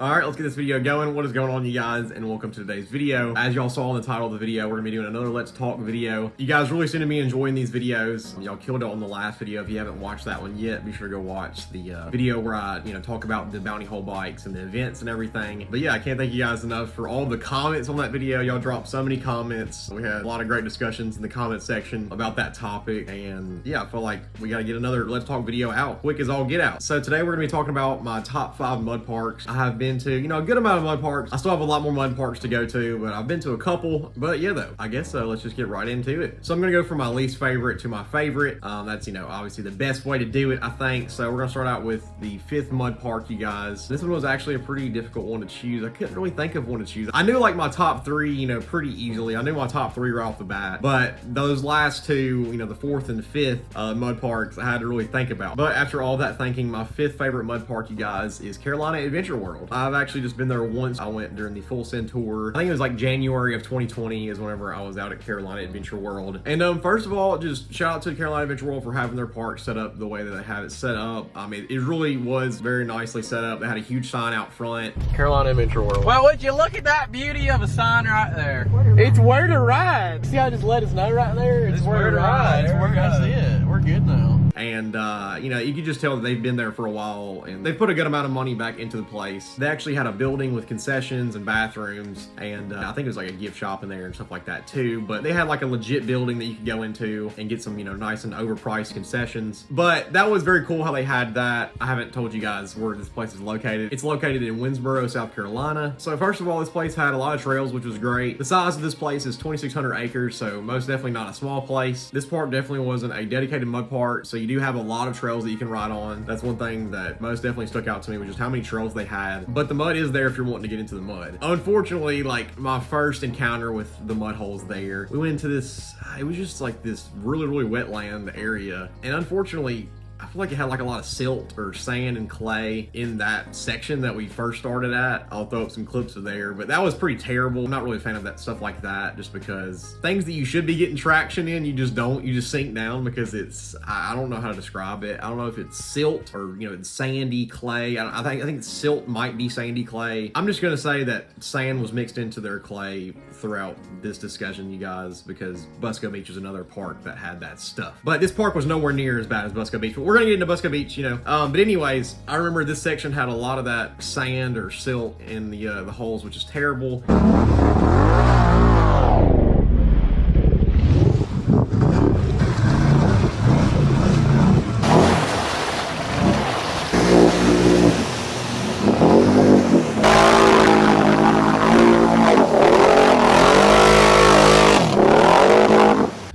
All right, let's get this video going. What is going on, you guys, and welcome to today's video. As y'all saw in the title of the video, we're gonna be doing another Let's Talk video. You guys really seem to be enjoying these videos. Y'all killed it on the last video. If you haven't watched that one yet, be sure to go watch the video where I, talk about the bounty hole bikes and the events and everything. But yeah, I can't thank you guys enough for all the comments on that video. Y'all dropped so many comments. We had a lot of great discussions in the comment section about that topic. And yeah, I feel like we gotta get another Let's Talk video out quick as all get out. So today we're gonna be talking about my top 5 mud parks. I have been to, a good amount of mud parks. I still have a lot more mud parks to go to, but I've been to a couple. But yeah, though, I guess so. Let's just get right into it. So I'm gonna go from my least favorite to my favorite. That's, obviously the best way to do it, I think. So we're gonna start out with the 5th mud park, you guys. This one was actually a pretty difficult one to choose. I couldn't really think of one to choose. I knew like my top 3, pretty easily. I knew my top 3 right off the bat, but those last two, the 4th and 5th mud parks, I had to really think about. But after all that thinking, my 5th favorite mud park, you guys, is Carolina Adventure World. I've actually just been there once. I went during the full send tour. I think it was like January of 2020 is whenever I was out at Carolina Adventure World. And first of all, just shout out to Carolina Adventure World for having their park set up the way that they have it set up. I mean, it really was very nicely set up. They had a huge sign out front. Carolina Adventure World. Well, would you look at that beauty of a sign right there? It's where to ride. See how I just let us know right there? It's where to ride. That's it. We're good now. And, you can just tell that they've been there for a while and they've put a good amount of money back into the place. They actually had a building with concessions and bathrooms, and I think it was like a gift shop in there and stuff like that too. But they had like a legit building that you could go into and get some, nice and overpriced concessions. But that was very cool how they had that. I haven't told you guys where this place is located. It's located in Winsboro, South Carolina. So first of all, this place had a lot of trails, which was great. The size of this place is 2,600 acres, so most definitely not a small place. This park definitely wasn't a dedicated mud park, so you do have a lot of trails that you can ride on. That's one thing that most definitely stuck out to me, was just how many trails they had. But the mud is there if you're wanting to get into the mud. Unfortunately, like my first encounter with the mud holes there, we went into this, it was just like this really, really wetland area. And unfortunately, I feel like it had like a lot of silt or sand and clay in that section that we first started at. I'll throw up some clips of there, but that was pretty terrible. I'm not really a fan of that stuff like that, just because things that you should be getting traction in, you just don't. You just sink down because it's, I don't know how to describe it. I don't know if it's silt or, it's sandy clay. I think silt might be sandy clay. I'm just gonna say that sand was mixed into their clay throughout this discussion, you guys, because Busco Beach is another park that had that stuff. But this park was nowhere near as bad as Busco Beach. But we're gonna get into Busco Beach, But anyways, I remember this section had a lot of that sand or silt in the holes, which is terrible.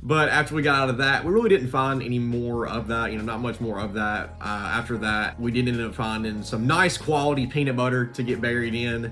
But after we got out of that, we really didn't find any more of that, not much more of that. After that, we did end up finding some nice quality peanut butter to get buried in.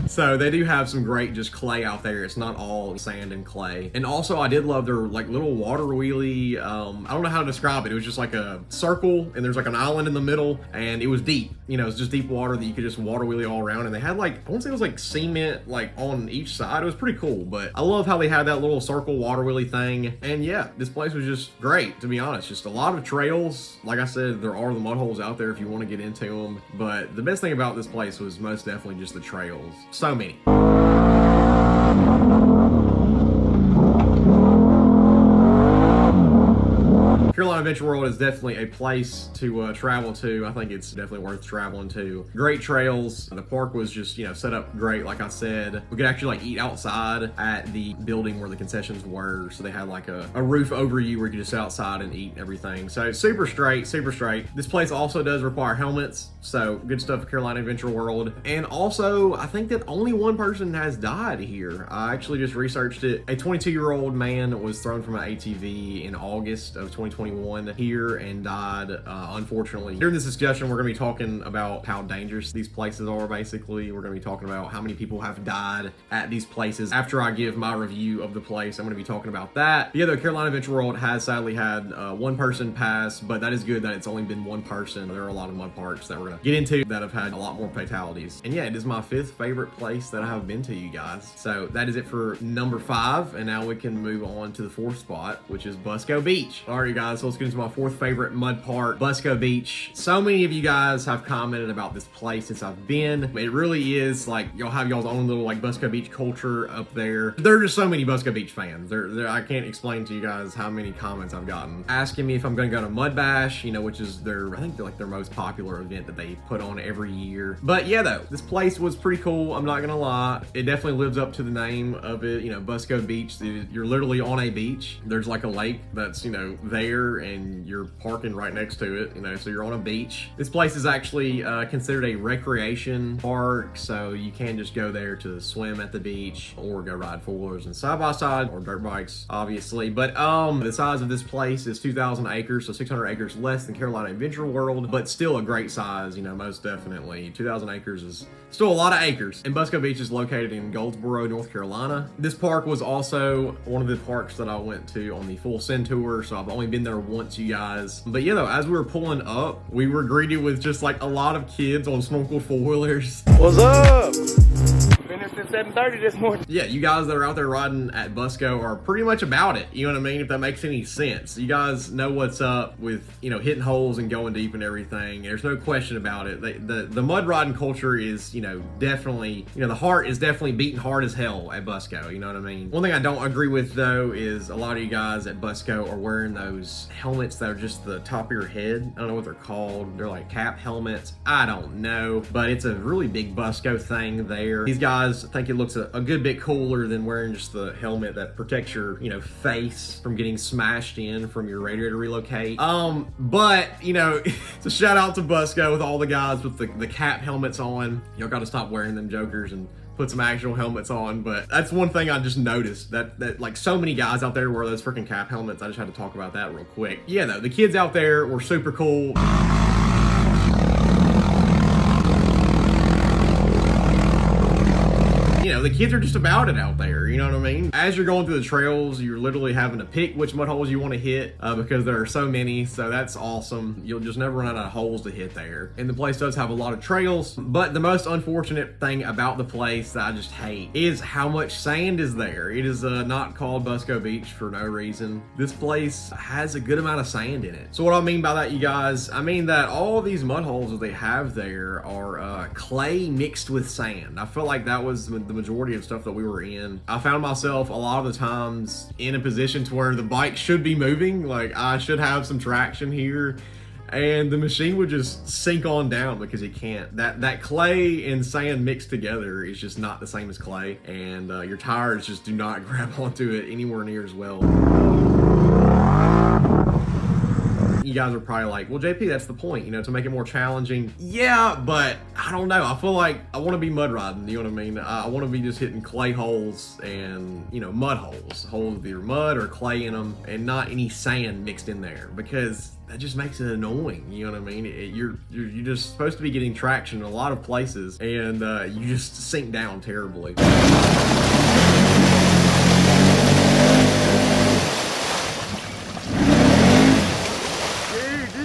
So they do have some great just clay out there. It's not all sand and clay. And also I did love their like little water wheelie. I don't know how to describe it. It was just like a circle and there's like an island in the middle and it was deep. It's just deep water that you could just water wheelie all around. And they had like, I want to say it was like cement like on each side. It was pretty cool, but I love how they had that little circle water wheelie thing. And yeah, this place was just great, to be honest. Just a lot of trails. Like I said, there are the mud holes out there if you want to get into them. But the best thing about this place was most definitely just the trails. So many. Carolina Adventure World is definitely a place to travel to. I think it's definitely worth traveling to. Great trails. The park was just, set up great. Like I said, we could actually like eat outside at the building where the concessions were. So they had like a roof over you where you could just sit outside and eat everything. So super straight, super straight. This place also does require helmets. So good stuff at Carolina Adventure World. And also, I think that only one person has died here. I actually just researched it. A 22-year-old man was thrown from an ATV in August of 2021 here and died, unfortunately. During this discussion, we're going to be talking about how dangerous these places are, basically. We're going to be talking about how many people have died at these places. After I give my review of the place, I'm going to be talking about that. But yeah, the Carolina Adventure World has sadly had one person pass, but that is good that it's only been one person. There are a lot of mud parks that we're going to get into that have had a lot more fatalities. And yeah, it is my 5th favorite place that I have been to, you guys. So that is it for number 5, and now we can move on to the 4th spot, which is Busco Beach. All right, you guys, so let's get into my fourth favorite mud park, Busco Beach. So many of you guys have commented about this place since I've been. It really is like y'all have y'all's own little like Busco Beach culture up there. There are just so many Busco Beach fans. I can't explain to you guys how many comments I've gotten asking me if I'm going to go to Mud Bash, you know, which is I think they're like their most popular event that they put on every year. But yeah, though, this place was pretty cool. I'm not gonna lie. It definitely lives up to the name of it. You know, Busco Beach. You're literally on a beach. There's like a lake that's, you know, there, and you're parking right next to it. You know, so you're on a beach. This place is actually considered a recreation park, so you can just go there to swim at the beach or go ride four-wheelers and side-by-side or dirt bikes, obviously. But the size of this place is 2,000 acres, so 600 acres less than Carolina Adventure World, but still a great size, you know, most definitely. 2,000 acres is still a lot of acres. And Busco Beach is located in Goldsboro, North Carolina. This park was also one of the parks that I went to on the full send tour, so I've only been there once, you guys. But yeah, though, as we were pulling up, we were greeted with just like a lot of kids on snorkel four-wheelers. What's up? Finished at 7:30 this morning. Yeah, you guys that are out there riding at Busco are pretty much about it. You know what I mean? If that makes any sense. You guys know what's up with, you know, hitting holes and going deep and everything. There's no question about it. The mud riding culture is, you know, definitely, you know, the heart is definitely beating hard as hell at Busco. You know what I mean? One thing I don't agree with, though, is a lot of you guys at Busco are wearing those helmets that are just the top of your head. I don't know what they're called. They're like cap helmets. I don't know. But it's a really big Busco thing there. These guys think it looks a good bit cooler than wearing just the helmet that protects your, you know, face from getting smashed in from your radiator relocate. But, you know, it's a shout out to Busco with all the guys with the cap helmets on. Y'all got to stop wearing them jokers and put some actual helmets on. But that's one thing I just noticed, that like so many guys out there wear those freaking cap helmets. I just had to talk about that real quick. Yeah, though, the kids out there were super cool. You know, the kids are just about it out there, you know what I mean? As you're going through the trails, you're literally having to pick which mud holes you want to hit because there are so many, so that's awesome. You'll just never run out of holes to hit there. And the place does have a lot of trails, but the most unfortunate thing about the place that I just hate is how much sand is there. It is not called Busco Beach for no reason. This place has a good amount of sand in it. So what I mean by that, you guys, I mean that all of these mud holes that they have there are clay mixed with sand. I felt like that was the majority of stuff that we were in. I found myself a lot of the times in a position to where the bike should be moving, like I should have some traction here, and the machine would just sink on down because it can't. That clay and sand mixed together is just not the same as clay, and your tires just do not grab onto it anywhere near as well. You guys are probably like, well, JP, that's the point, you know, to make it more challenging. Yeah, but I don't know. I feel like I want to be mud riding, you know what I mean? I want to be just hitting clay holes and, you know, mud holes with either mud or clay in them, and not any sand mixed in there, because that just makes it annoying, you know what I mean? You're just supposed to be getting traction in a lot of places, and you just sink down terribly.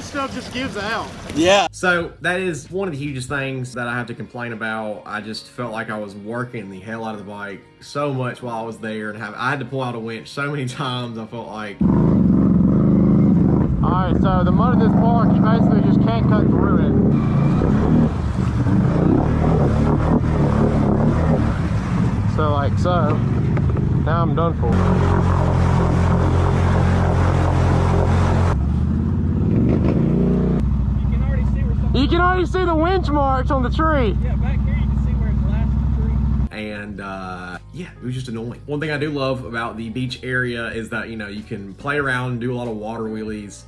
Stuff just gives out. Yeah. So that is one of the hugest things that I have to complain about. I just felt like I was working the hell out of the bike so much while I was there, and I had to pull out a winch so many times. I felt like. Alright, so the mud of this park, you basically just can't cut through it. So like so. Now I'm done for. You can already see the winch marks on the tree. Yeah, back here you can see where it lashed the tree. And yeah, it was just annoying. One thing I do love about the beach area is that, you know, you can play around and do a lot of water wheelies.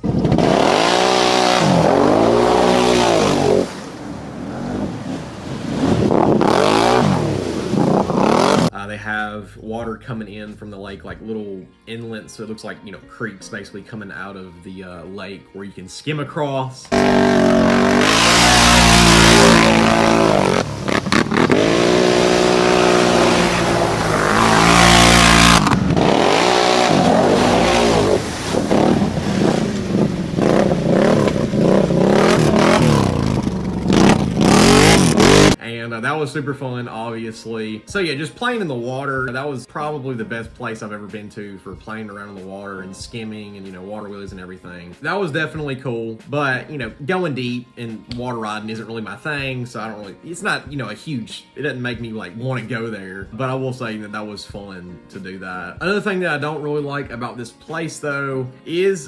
They have water coming in from the lake, like little inlets, so it looks like, you know, creeks basically coming out of the lake where you can skim across. and that was super fun, obviously. So yeah, just playing in the water, that was probably the best place I've ever been to for playing around in the water and skimming and, you know, water wheelies and everything. That was definitely cool, but, you know, going deep and water riding isn't really my thing, so I don't really, it's not, you know, it doesn't make me like want to go there, but I will say that that was fun to do that. Another thing that I don't really like about this place though is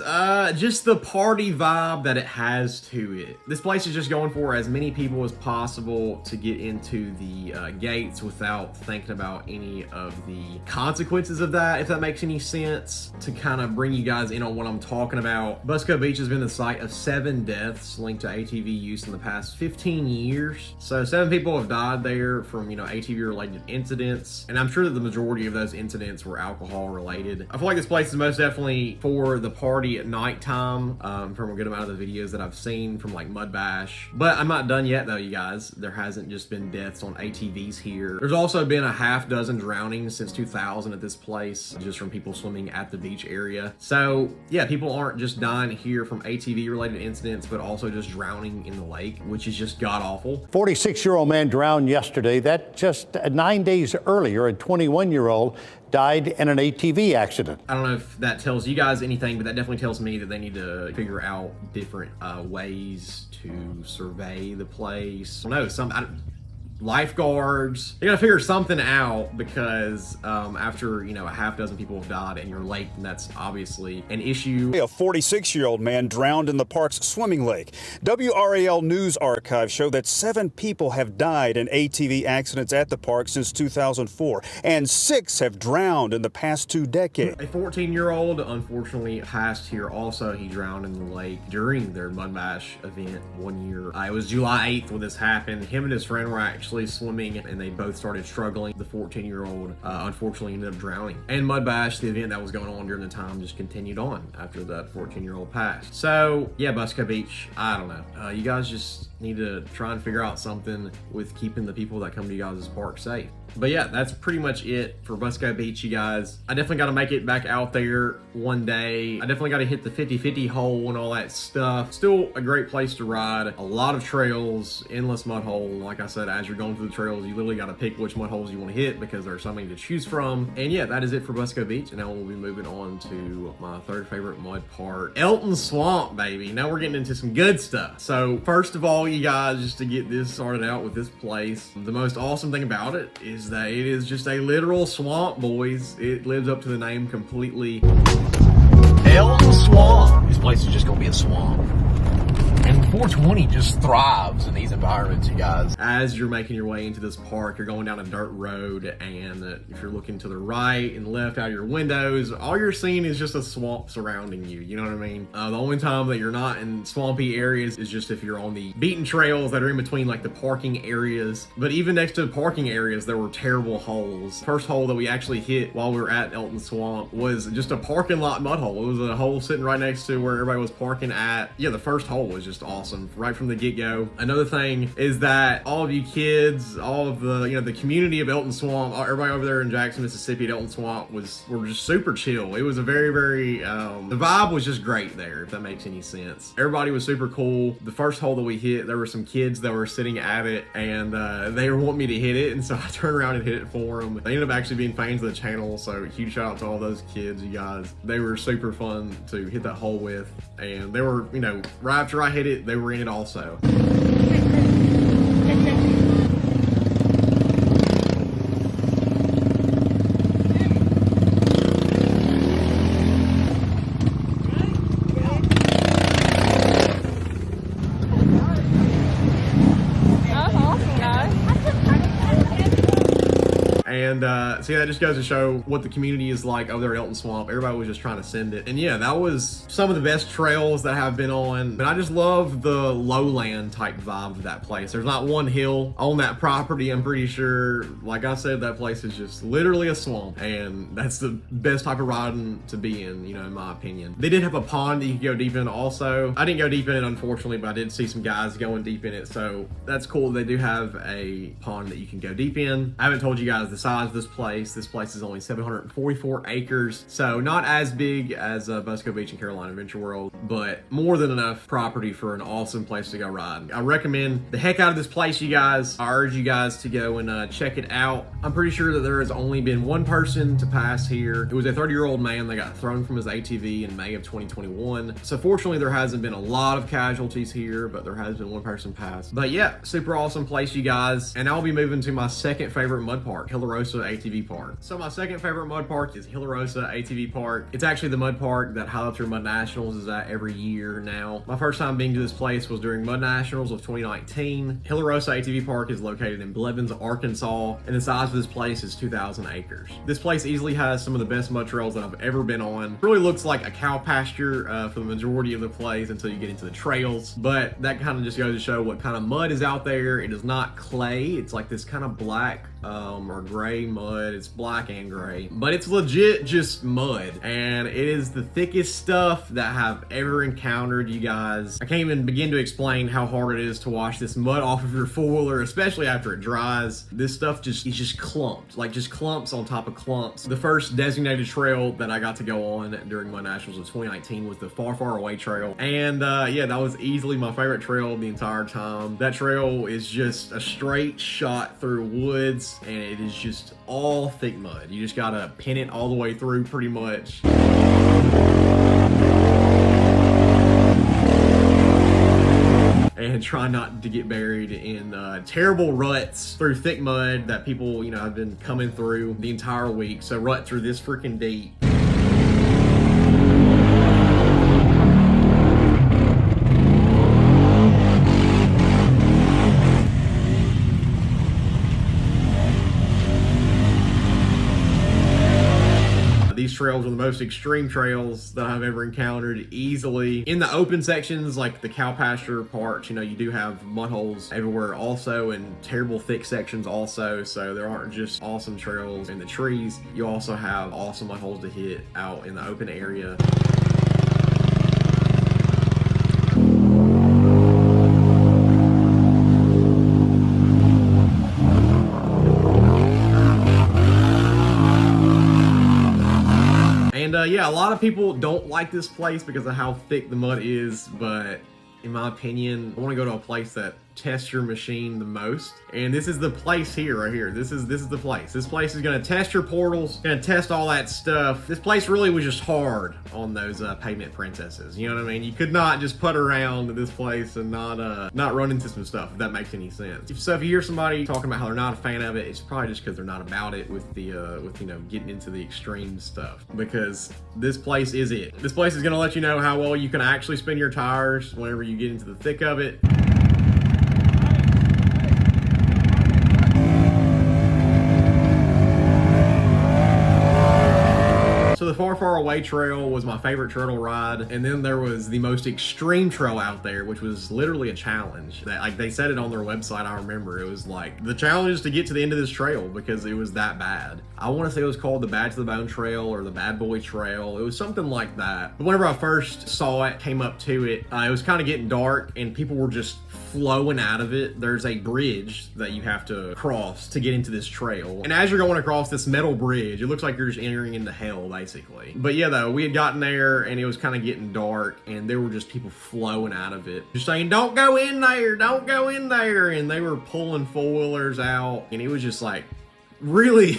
just the party vibe that it has to it. This place is just going for as many people as possible to get into the gates without thinking about any of the consequences of that, if that makes any sense. To kind of bring you guys in on what I'm talking about, Busco Beach has been the site of 7 deaths linked to ATV use in the past 15 years. So 7 people have died there from, you know, ATV related incidents, and I'm sure that the majority of those incidents were alcohol related. I feel like this place is most definitely for the party at nighttime, from a good amount of the videos that I've seen from like Mud Bash. But I'm not done yet though, you guys. There hasn't just been deaths on ATVs here. There's also been a half dozen drownings since 2000 at this place, just from people swimming at the beach area. So yeah, people aren't just dying here from ATV related incidents, but also just drowning in the lake, which is just god awful. 46-year-old man drowned yesterday. That just 9 days earlier, a 21-year-old died in an ATV accident. I don't know if that tells you guys anything, but that definitely tells me that they need to figure out different ways to survey the place. I don't know, lifeguards. They gotta figure something out, because after, you know, a half dozen people have died in your lake, and that's obviously an issue. A 46-year-old man drowned in the park's swimming lake. WRAL News archives show that 7 people have died in ATV accidents at the park since 2004, and 6 have drowned in the past 2 decades. A 14-year-old unfortunately passed here also. He drowned in the lake during their Mud Bash event one year. It was July 8th when this happened. Him and his friend were actually swimming, and they both started struggling. The 14-year-old unfortunately ended up drowning. And Mud Bash, the event that was going on during the time, just continued on after that 14-year-old passed. So yeah, Busco Beach, I don't know. You guys just need to try and figure out something with keeping the people that come to you guys' park safe. But yeah, that's pretty much it for Busco Beach, you guys. I definitely got to make it back out there one day. I definitely got to hit the 50-50 hole and all that stuff. Still a great place to ride. A lot of trails, endless mud hole. Like I said, as you're going through the trails, you literally got to pick which mud holes you want to hit, because there are so many to choose from. And yeah, that is it for Busco Beach. And now we'll be moving on to my third favorite mud park, Elton Swamp, baby. Now we're getting into some good stuff. So first of all, you guys, just to get this started out with this place, the most awesome thing about it is that it is just a literal swamp, boys. It lives up to the name completely. Elton Swamp. This place is just gonna be a swamp. And 420 just thrives in these environments, you guys. As you're making your way into this park, you're going down a dirt road, and if you're looking to the right and left out of your windows, all you're seeing is just a swamp surrounding you. You know what I mean? The only time that you're not in swampy areas is just if you're on the beaten trails that are in between like the parking areas. But even next to the parking areas, there were terrible holes. First hole that we actually hit while we were at Elton Swamp was just a parking lot mud hole. It was a hole sitting right next to where everybody was parking at. Yeah, the first hole was just awesome right from the get-go. Another thing is that all of you kids, all of the, you know, the community of Elton Swamp, everybody over there in Jackson, Mississippi at Elton Swamp were just super chill. It was a very, very, the vibe was just great there, if that makes any sense. Everybody was super cool. The first hole that we hit, there were some kids that were sitting at it, and they were wanting me to hit it, and so I turned around and hit it for them. They ended up actually being fans of the channel, so huge shout out to all those kids, you guys. They were super fun to hit that hole with, and they were, you know, right after I hit it, they were in it also. And see, that just goes to show what the community is like over there at Elton Swamp. Everybody was just trying to send it. And yeah, that was some of the best trails that I've been on. And I just love the lowland type vibe of that place. There's not one hill on that property, I'm pretty sure. Like I said, that place is just literally a swamp. And that's the best type of riding to be in, you know, in my opinion. They did have a pond that you could go deep in also. I didn't go deep in it, unfortunately, but I did see some guys going deep in it. So that's cool. They do have a pond that you can go deep in. I haven't told you guys the size of this place. This place is only 744 acres, so not as big as Busco Beach and Carolina Adventure World, but more than enough property for an awesome place to go ride. I recommend the heck out of this place, you guys. I urge you guys to go and check it out. I'm pretty sure that there has only been one person to pass here. It was a 30-year-old man that got thrown from his ATV in May of 2021. So fortunately, there hasn't been a lot of casualties here, but there has been one person pass. But yeah, super awesome place, you guys. And I'll be moving to my second favorite mud park, Hillarosa ATV Park. So my second favorite mud park is Hillarosa ATV Park. It's actually the mud park that Highlights Your Mud Nationals is at every year now. My first time being to this place was during Mud Nationals of 2019. Hillarosa ATV Park is located in Blevins, Arkansas, and the size of this place is 2,000 acres. This place easily has some of the best mud trails that I've ever been on. It really looks like a cow pasture for the majority of the place until you get into the trails, but that kind of just goes to show what kind of mud is out there. It is not clay. It's like this kind of black or gray mud. It's black and gray, but it's legit just mud, and it is the thickest stuff that I've ever encountered, you guys. I can't even begin to explain how hard it is to wash this mud off of your four-wheeler, especially after it dries. This stuff is just clumped, like just clumps on top of clumps. The first designated trail that I got to go on during Mud Nationals of 2019 was the Far Far Away Trail, and yeah, that was easily my favorite trail the entire time. That trail is just a straight shot through woods, and it is just all thick mud. You just gotta pin it all the way through pretty much. And try not to get buried in terrible ruts through thick mud that people, have been coming through the entire week. So ruts are this freaking deep. These trails are the most extreme trails that I've ever encountered easily. In the open sections, like the cow pasture parts, you do have mud holes everywhere also, and terrible thick sections also. So there aren't just awesome trails in the trees. You also have awesome mud holes to hit out in the open area. And yeah, a lot of people don't like this place because of how thick the mud is, but in my opinion, I want to go to a place that tests your machine the most, and this is the place here, right here. This is the place. This place is going to test your portals, going to test all that stuff. This place really was just hard on those pavement princesses. You know what I mean? You could not just put around this place and not run into some stuff, if that makes any sense. So if you hear somebody talking about how they're not a fan of it, it's probably just because they're not about it with the getting into the extreme stuff, because this place is it. This place is going to let you know how well you can actually spin your tires whenever you get into the thick of it. So the Far Far Away Trail was my favorite trail to ride, and then there was the most extreme trail out there, which was literally a challenge. Like they said it on their website, I remember. It was like, the challenge is to get to the end of this trail because it was that bad. I want to say it was called the Bad to the Bone Trail or the Bad Boy Trail. It was something like that. But whenever I first saw it, came up to it, it was kind of getting dark and people were just flowing out of it. There's a bridge that you have to cross to get into this trail. And as you're going across this metal bridge, it looks like you're just entering into hell, basically. But yeah, though, we had gotten there and it was kind of getting dark and there were just people flowing out of it, just saying, don't go in there, don't go in there. And they were pulling four-wheelers out, and it was just like, really...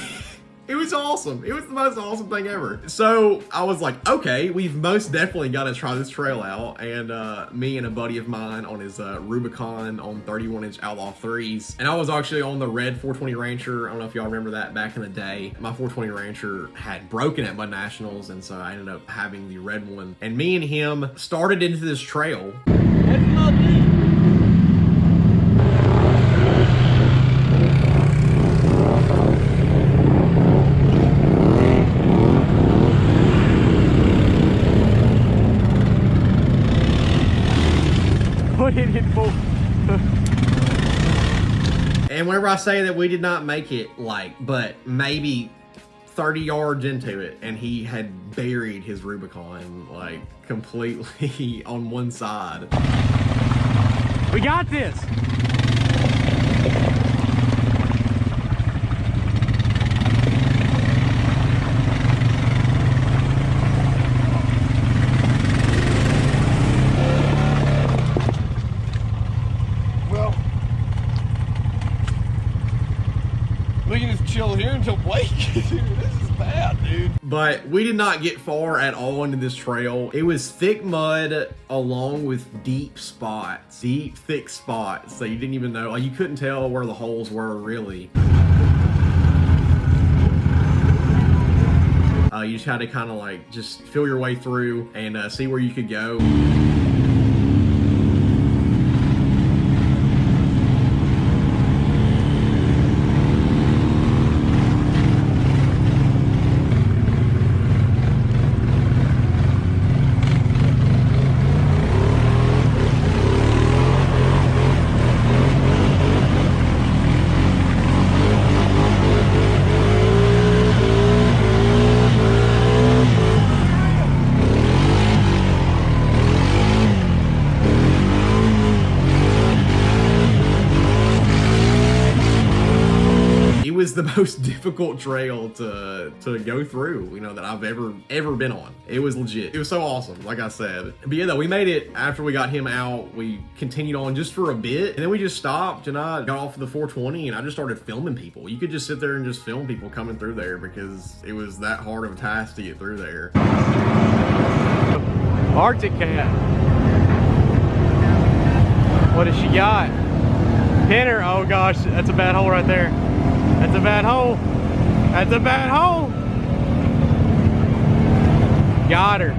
It was awesome. It was the most awesome thing ever. So I was like, okay, we've most definitely got to try this trail out. And me and a buddy of mine on his Rubicon on 31-inch Outlaw 3s. And I was actually on the red 420 Rancher. I don't know if y'all remember that back in the day. My 420 Rancher had broken at Mud Nationals, and so I ended up having the red one. And me and him started into this trail. And whenever I say that we did not make it, but maybe 30 yards into it, and he had buried his Rubicon, completely on one side. We got this! chill here until Blake. Dude, this is bad, dude. But we did not get far at all into this trail. It was thick mud along with deep spots, deep, thick spots that you didn't even know. Like, you couldn't tell where the holes were, really. You just had to kind of like just feel your way through and see where you could go. Was the most difficult trail to go through, you know, that I've ever been on. It was legit. It was so awesome, like I said. But yeah, though, we made it after we got him out. We continued on just for a bit, and then we just stopped, and I got off of the 420, and I just started filming people. You could just sit there and just film people coming through there because it was that hard of a task to get through there. Arctic cat. What has she got? Pinner. Oh gosh, that's a bad hole right there. That's a bad hole. That's a bad hole. Got her.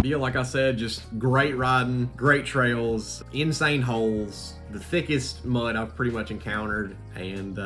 Yeah, like I said, just great riding, great trails, insane holes, the thickest mud I've pretty much encountered, and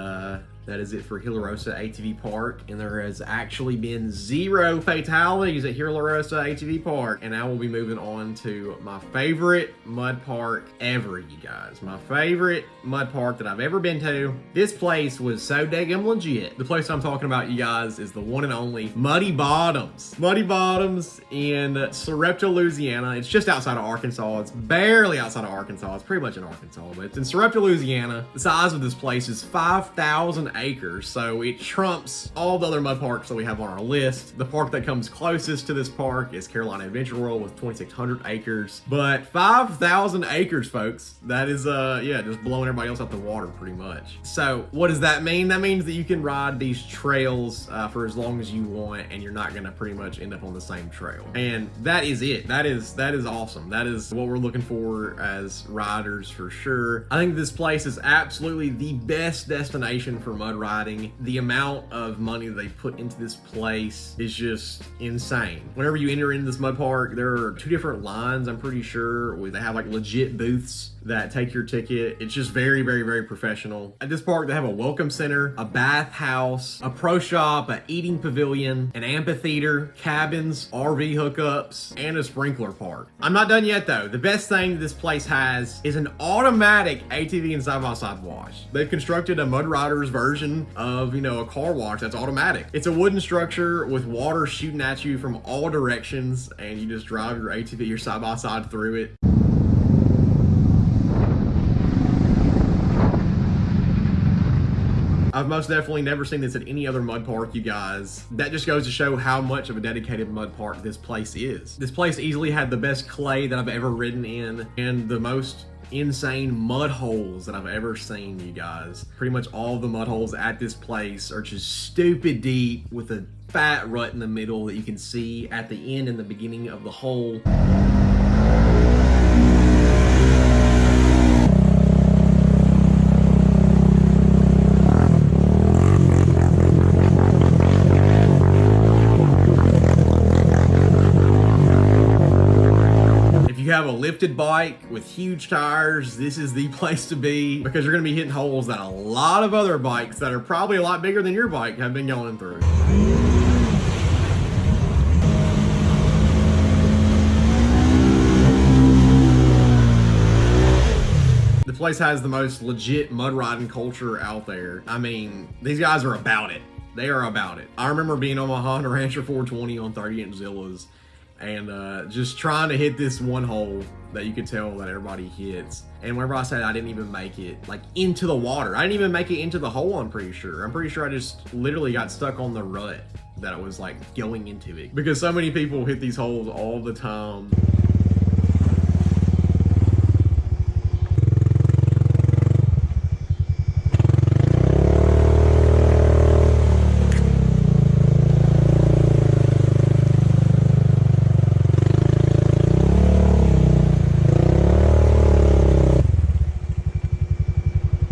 that is it for Gila Rosa ATV Park, and there has actually been 0 fatalities at Gila Rosa ATV Park. And now we'll be moving on to my favorite mud park ever, you guys. My favorite mud park that I've ever been to. This place was so daggum legit. The place I'm talking about, you guys, is the one and only Muddy Bottoms. Muddy Bottoms in Sarepta, Louisiana. It's just outside of Arkansas. It's barely outside of Arkansas. It's pretty much in Arkansas, but it's in Sarepta, Louisiana. The size of this place is 5,000 acres, so it trumps all the other mud parks that we have on our list. The park that comes closest to this park is Carolina Adventure World with 2,600 acres, but 5,000 acres, folks. That is, yeah, just blowing everybody else out the water pretty much. So what does that mean? That means that you can ride these trails for as long as you want, and you're not gonna pretty much end up on the same trail. And that is it. That is awesome. That is what we're looking for as riders for sure. I think this place is absolutely the best destination for mud riding. The amount of money they put into this place is just insane. Whenever you enter into this mud park, there are 2 different lines, I'm pretty sure, where they have like legit booths that take your ticket. It's just very, very, very professional. At this park, they have a welcome center, a bath house, a pro shop, an eating pavilion, an amphitheater, cabins, RV hookups, and a sprinkler park. I'm not done yet though. The best thing this place has is an automatic ATV and side-by-side wash. They've constructed a mud rider's version of, you know, a car wash that's automatic. It's a wooden structure with water shooting at you from all directions, and you just drive your ATV or side-by-side through it. I've most definitely never seen this at any other mud park, you guys. That just goes to show how much of a dedicated mud park this place is. This place easily had the best clay that I've ever ridden in, and the most insane mud holes that I've ever seen, you guys. Pretty much all the mud holes at this place are just stupid deep with a fat rut in the middle that you can see at the end and the beginning of the hole. If you have a lifted bike with huge tires, this is the place to be, because you're going to be hitting holes that a lot of other bikes that are probably a lot bigger than your bike have been going through. The place has the most legit mud riding culture out there. I mean, these guys are about it. They are about it. I remember being on my Honda Rancher 420 on 30-inch Zillas, and just trying to hit this one hole that you could tell that everybody hits. And whenever I said I didn't even make it like into the water, I didn't even make it into the hole. I'm pretty sure I just literally got stuck on the rut that it was like going into it, because so many people hit these holes all the time.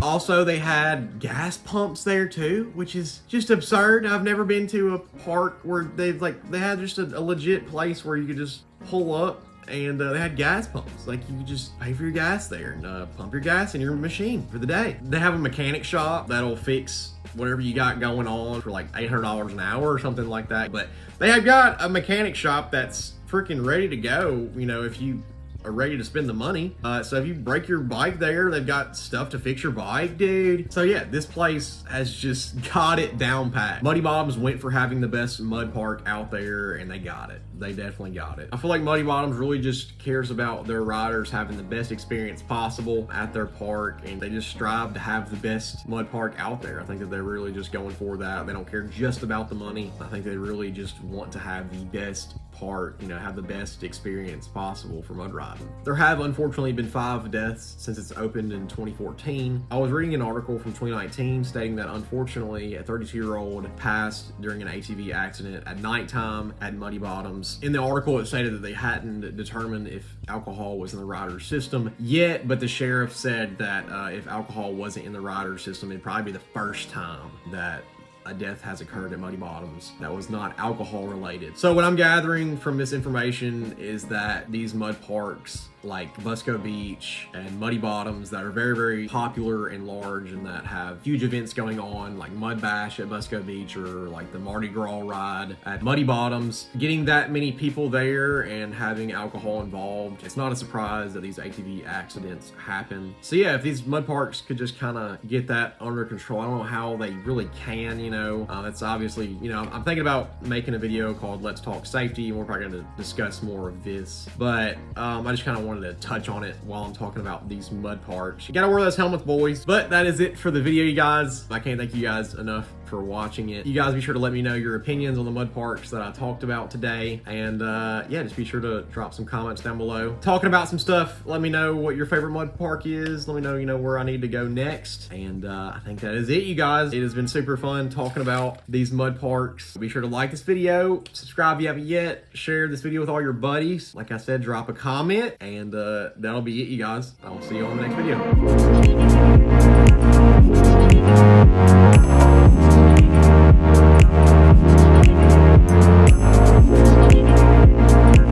Also, they had gas pumps there too, which is just absurd. I've never been to a park where they had just a legit place where you could just pull up and they had gas pumps. Like, you could just pay for your gas there and pump your gas in your machine for the day. They have a mechanic shop that'll fix whatever you got going on for like $800 an hour or something like that. But they have got a mechanic shop that's freaking ready to go, you know, if you are ready to spend the money. So if you break your bike there, they've got stuff to fix your bike, dude. So yeah, this place has just got it down pat. Muddy Bottoms went for having the best mud park out there, and they got it. They definitely got it. I feel like Muddy Bottoms really just cares about their riders having the best experience possible at their park, and they just strive to have the best mud park out there. I think that they're really just going for that. They don't care just about the money. I think they really just want to have the best park, you know, have the best experience possible for mud riding. There have unfortunately been 5 deaths since it's opened in 2014. I was reading an article from 2019 stating that unfortunately a 32-year-old passed during an ATV accident at nighttime at Muddy Bottoms. In the article, it stated that they hadn't determined if alcohol was in the rider's system yet, but the sheriff said that if alcohol wasn't in the rider's system, it'd probably be the first time that a death has occurred at Muddy Bottoms that was not alcohol related. So what I'm gathering from this information is that these mud parks like Busco Beach and Muddy Bottoms that are very, very popular and large and that have huge events going on, like Mud Bash at Busco Beach or like the Mardi Gras ride at Muddy Bottoms, getting that many people there and having alcohol involved, it's not a surprise that these ATV accidents happen. So yeah, if these mud parks could just kind of get that under control, I don't know how they really can, you know. It's obviously, you know, I'm thinking about making a video called Let's Talk Safety, and we're probably going to discuss more of this, but I just kind of wanted to touch on it while I'm talking about these mud parks. You gotta wear those helmets, boys. But that is it for the video, you guys. I can't thank you guys enough for watching it. You guys be sure to let me know your opinions on the mud parks that I talked about today, and yeah, just be sure to drop some comments down below talking about some stuff. Let me know what your favorite mud park is. Let me know, you know, where I need to go next. And I think that is it, you guys. It has been super fun talking about these mud parks. Be sure to like this video, subscribe if you haven't yet, share this video with all your buddies. Like I said, drop a comment, and that'll be it, you guys. I'll see you on the next video.